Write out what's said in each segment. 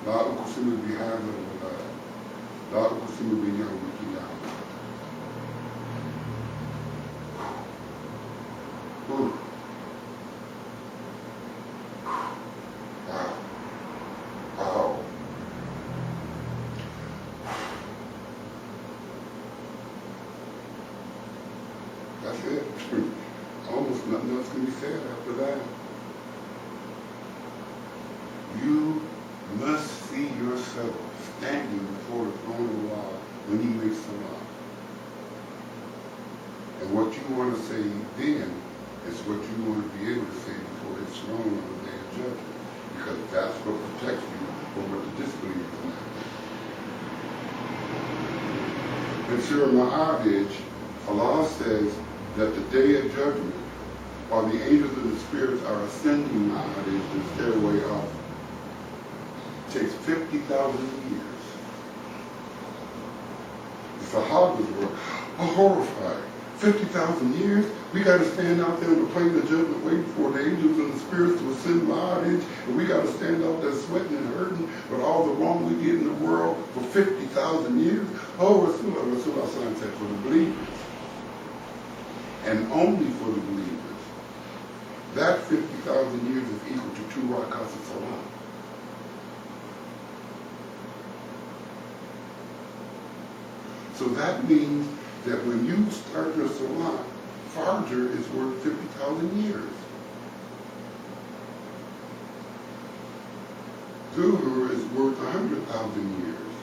لا أقسم بهذا البلد لا أقسم بيوم القيامة. Wow. Wow. That's it. Almost nothing else can be said after that. You must see yourself standing before the throne of Allah when you make salah. And what you want to say then is what you want to be able to say before His throne on the day of judgment. Because that's what protects you from what the disbelievers will have. In Surah Ma'arij, Allah says that the day of judgment, while the angels and the spirits are ascending Ma'arij, the stairway up, takes 50,000 years. The Sahabas were horrified. 50,000 years? We got to stand out there on the plane of judgment waiting for the angels and the spirits to ascend Ma'arij, and we got to stand out there sweating and hurting with all the wrong we did in the world for 50,000 years? Oh, Rasulullah said for the believers. And only for the believers. That 50,000 years is equal to 2 rakats of salah. So that means that when you start your salah, Fajr is worth 50,000 years. Zuhr is worth 100,000 years.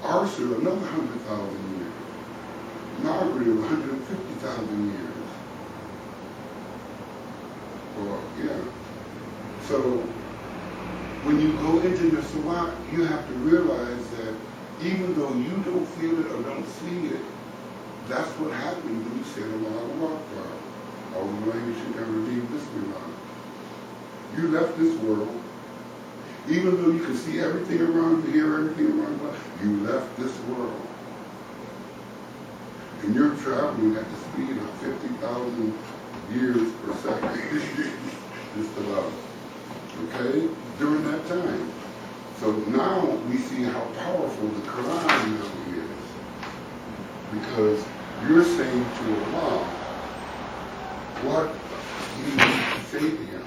Asr, another 100,000 years. Maghrib, 150,000 years. Well, yeah. So when you go into your salah, you have to realize that even though you don't feel it or don't see it, that's what happens when you say Allahu Akbar. All the language you can redeem Bismillah. You left this world, even though you can see everything around you, hear everything around you, you left this world. And you're traveling at the speed of 50,000 years per second. Just about. Okay? During that time. So now we see how powerful the Quran now is. Because you're saying to Allah what you need to say to Him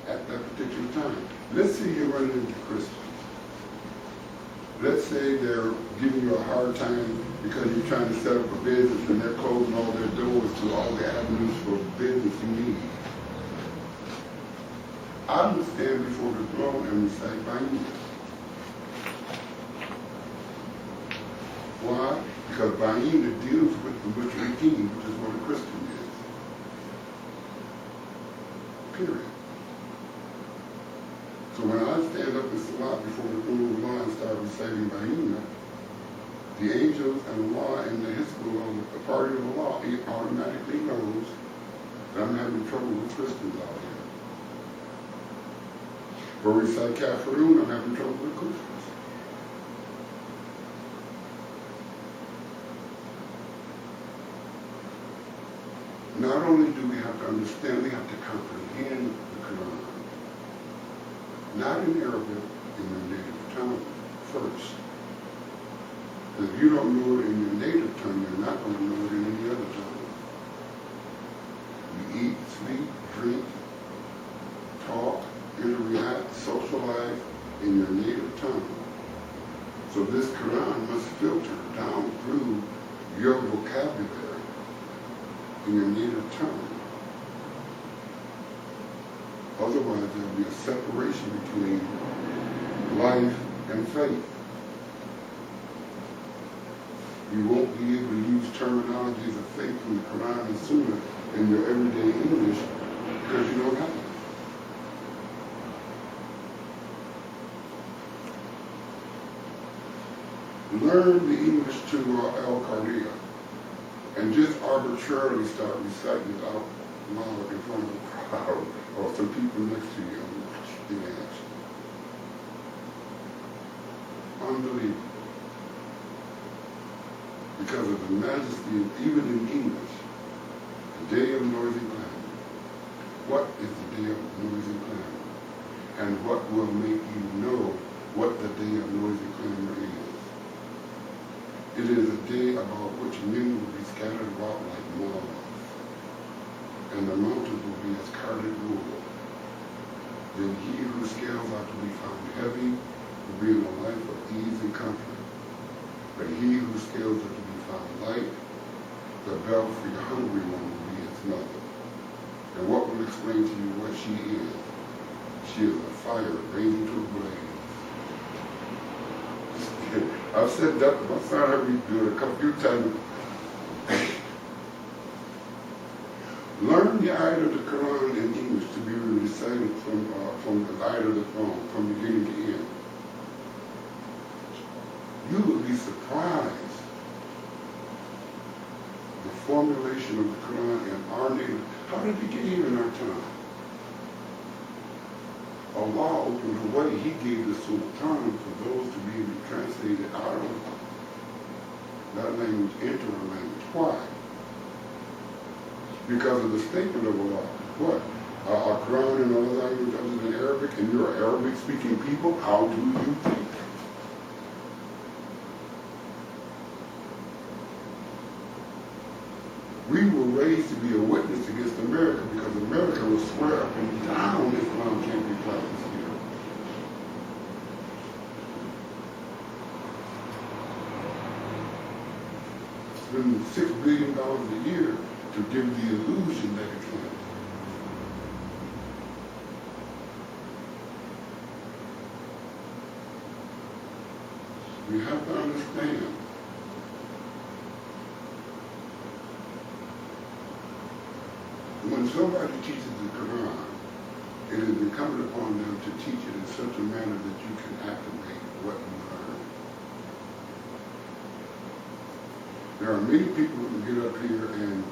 at that particular time. Let's say you're running into Christians. Let's say they're giving you a hard time because you're trying to set up a business and they're closing all their doors to all the avenues for business you need. I would stand before the throne and recite Bayyinah. Why? Because Bayyinah deals with the Mushrikeen, which is what a Christian is. Period. So when I stand up in Salat before the throne of Allah and start reciting Bayyinah, the angels and Allah and the Hizbullah, the party of Allah, it automatically knows that I'm having trouble with Christians out here. Or recite Kafirun, I'm having trouble with Christians. Not only do we have to understand, we have to comprehend the Quran. Not in Arabic, in your native tongue first. If you don't know it in your native tongue, you're not going to know it in any other tongue. You eat, sleep, drink, talk, interact, socialize in your native tongue. So this Quran must filter down through your vocabulary in your native tongue. Otherwise, there will be a separation between life and faith. You won't be able to use terminologies of faith from the Quran and Sunnah in your everyday English because you don't have it. Learn the English to Al-Qariya and just arbitrarily start reciting it out loud in front of a crowd or some people next to you in action. Unbelievable. Because of the majesty of, even in English, the day of noisy gladness. What is the day of noise and clamor. And what will make you know what the day of noise and clamor is? It is a day about which men will be scattered about like moths, and the mountains will be as carded wool. Then he whose scales are to be found heavy will be in a life of ease and comfort. But he whose scales are to be found light, the belfry hungry one will be his mother. And what will explain to you what she is? She is a fire raging to a blaze. I've said that, my son heard me do it a few times. Learn the ayat of the Quran in English to be recited from the ayat of the Quran, from beginning to end. You will be surprised the formulation of the Quran in our native. How did it get here in our time? Allah opened the way. He gave the sultan for those to be able to translate it out of that language into our language. Why? Because of the statement of Allah. What? Our Quran in other languages other than Arabic, and you're Arabic-speaking people, how do you think? We were raised to be a witness against America because America will swear up and down Islam can't be practiced here. Spend $6 billion a year to give the illusion that it can. We have to understand when somebody teaches the Quran, it is incumbent upon them to teach it in such a manner that you can activate what you learn. There are many people who can get up here and